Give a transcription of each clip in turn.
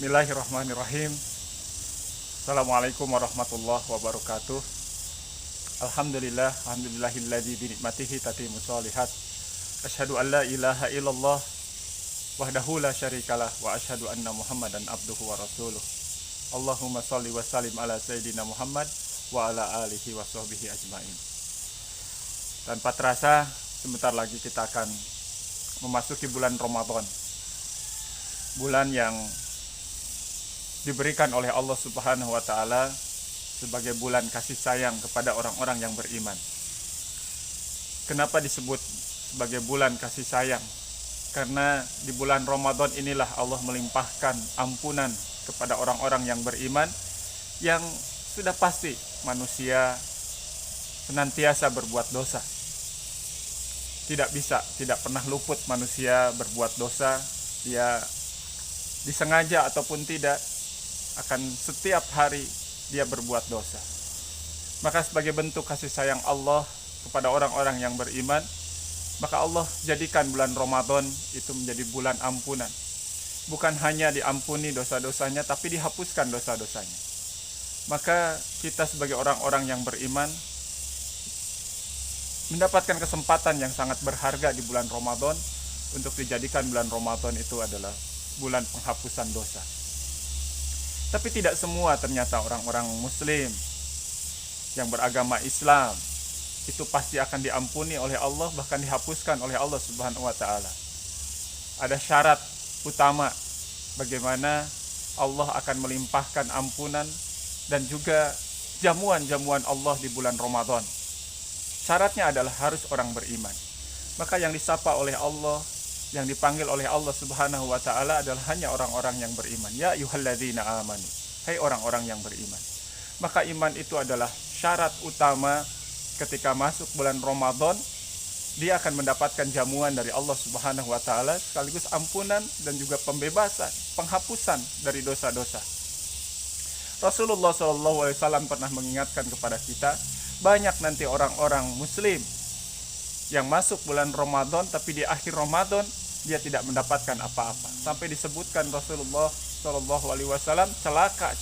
Bismillahirrahmanirrahim. Assalamualaikum warahmatullahi wabarakatuh. Alhamdulillahilladzi bi ni'matihi tatimmus shalihat. Asyhadu an la ilaha illallah wahdahu la syarikalah wa asyhadu anna Muhammadan abduhu wa rasuluh. Allahumma shalli wa sallim ala sayyidina Muhammad wa ala alihi wa sahbihi ajmain. Tanpa terasa, sebentar lagi kita akan memasuki bulan Ramadan. Bulan yang diberikan oleh Allah Subhanahu wa taala sebagai bulan kasih sayang kepada orang-orang yang beriman. Kenapa disebut sebagai bulan kasih sayang? Karena di bulan Ramadan inilah Allah melimpahkan ampunan kepada orang-orang yang beriman, yang sudah pasti manusia senantiasa berbuat dosa. Tidak pernah luput manusia berbuat dosa, dia disengaja ataupun tidak, akan setiap hari dia berbuat dosa. Maka sebagai bentuk kasih sayang Allah kepada orang-orang yang beriman, maka Allah jadikan bulan Ramadan itu menjadi bulan ampunan. Bukan hanya diampuni dosa-dosanya, tapi dihapuskan dosa-dosanya. Maka kita sebagai orang-orang yang beriman mendapatkan kesempatan yang sangat berharga di bulan Ramadan untuk dijadikan bulan Ramadan itu adalah bulan penghapusan dosa. Tapi tidak semua ternyata orang-orang muslim yang beragama Islam itu pasti akan diampuni oleh Allah, bahkan dihapuskan oleh Allah Subhanahu wa taala. Ada syarat utama bagaimana Allah akan melimpahkan ampunan dan juga jamuan-jamuan Allah di bulan Ramadan. Syaratnya adalah harus orang beriman. Maka yang disapa oleh Allah, yang dipanggil oleh Allah Subhanahu wa taala adalah hanya orang-orang yang beriman. Ya ayyuhalladzina amanu. Hai orang-orang yang beriman. Maka iman itu adalah syarat utama ketika masuk bulan Ramadan, dia akan mendapatkan jamuan dari Allah Subhanahu wa taala sekaligus ampunan dan juga pembebasan, penghapusan dari dosa-dosa. Rasulullah SAW pernah mengingatkan kepada kita, banyak nanti orang-orang muslim yang masuk bulan Ramadan tapi di akhir Ramadan dia tidak mendapatkan apa-apa. Sampai disebutkan Rasulullah SAW, celaka.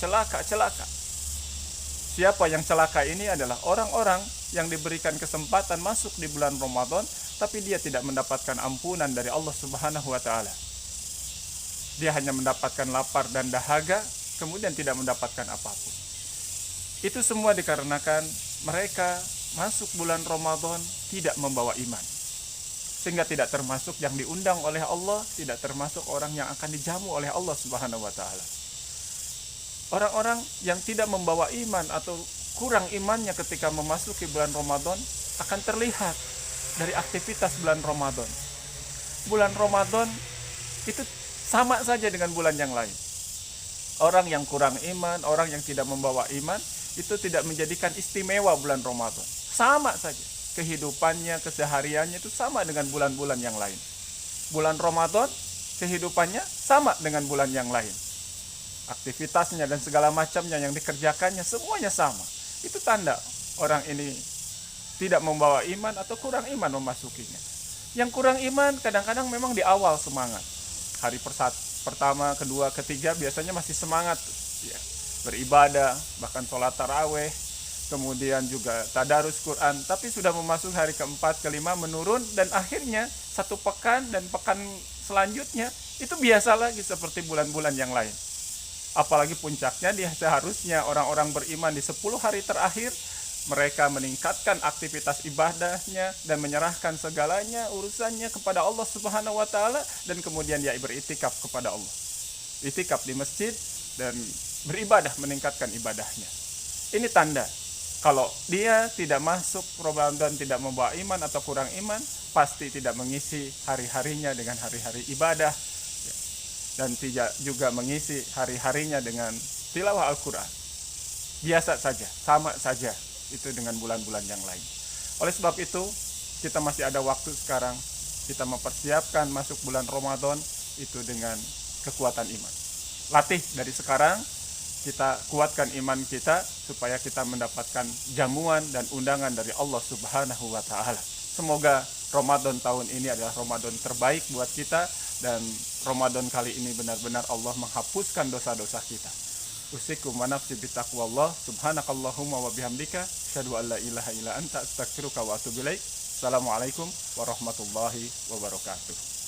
Siapa yang celaka ini adalah orang-orang yang diberikan kesempatan masuk di bulan Ramadan tapi dia tidak mendapatkan ampunan dari Allah Subhanahu wa taala. Dia hanya mendapatkan lapar dan dahaga, kemudian tidak mendapatkan apapun. Itu semua dikarenakan mereka masuk bulan Ramadan tidak membawa iman, sehingga tidak termasuk yang diundang oleh Allah, tidak termasuk orang yang akan dijamu oleh Allah Subhanahu wa taala. Orang-orang yang tidak membawa iman atau kurang imannya ketika memasuki bulan Ramadan akan terlihat dari aktivitas bulan Ramadan. Bulan Ramadan itu sama saja dengan bulan yang lain. Orang yang kurang iman, orang yang tidak membawa iman, itu tidak menjadikan istimewa bulan Ramadan. Sama saja. Kehidupannya, kesehariannya itu sama dengan bulan-bulan yang lain. Bulan Ramadan, kehidupannya sama dengan bulan yang lain. Aktivitasnya dan segala macamnya yang dikerjakannya semuanya sama. Itu tanda orang ini tidak membawa iman atau kurang iman memasukinya. Yang kurang iman kadang-kadang memang di awal semangat. Hari pertama, kedua, ketiga biasanya masih semangat ya, beribadah, bahkan sholat taraweh, kemudian juga tadarus Quran. Tapi sudah memasuki hari keempat, kelima menurun, dan akhirnya satu pekan dan pekan selanjutnya itu biasa lagi seperti bulan-bulan yang lain. Apalagi puncaknya dia seharusnya orang-orang beriman di 10 hari terakhir mereka meningkatkan aktivitas ibadahnya dan menyerahkan segalanya urusannya kepada Allah Subhanahu wa taala, dan kemudian dia beriktikaf kepada Allah. Iktikaf di masjid dan beribadah, meningkatkan ibadahnya. Ini tanda kalau dia tidak masuk Ramadan, tidak membawa iman atau kurang iman, pasti tidak mengisi hari-harinya dengan hari-hari ibadah, dan tidak juga mengisi hari-harinya dengan tilawah Al-Quran. Biasa saja, sama saja itu dengan bulan-bulan yang lain. Oleh sebab itu, kita masih ada waktu sekarang, kita mempersiapkan masuk bulan Ramadan itu dengan kekuatan iman. Latih dari sekarang, kita kuatkan iman kita supaya kita mendapatkan jamuan dan undangan dari Allah Subhanahu wa taala. Semoga Ramadan tahun ini adalah Ramadan terbaik buat kita, dan Ramadan kali ini benar-benar Allah menghapuskan dosa-dosa kita. Usikum wa nafsi bitaqwallah. Subhanakallahumma wa bihamdika asyhadu an la ilaha illa anta astaghfiruka wa atubu ilaik. Assalamualaikum warahmatullahi wabarakatuh.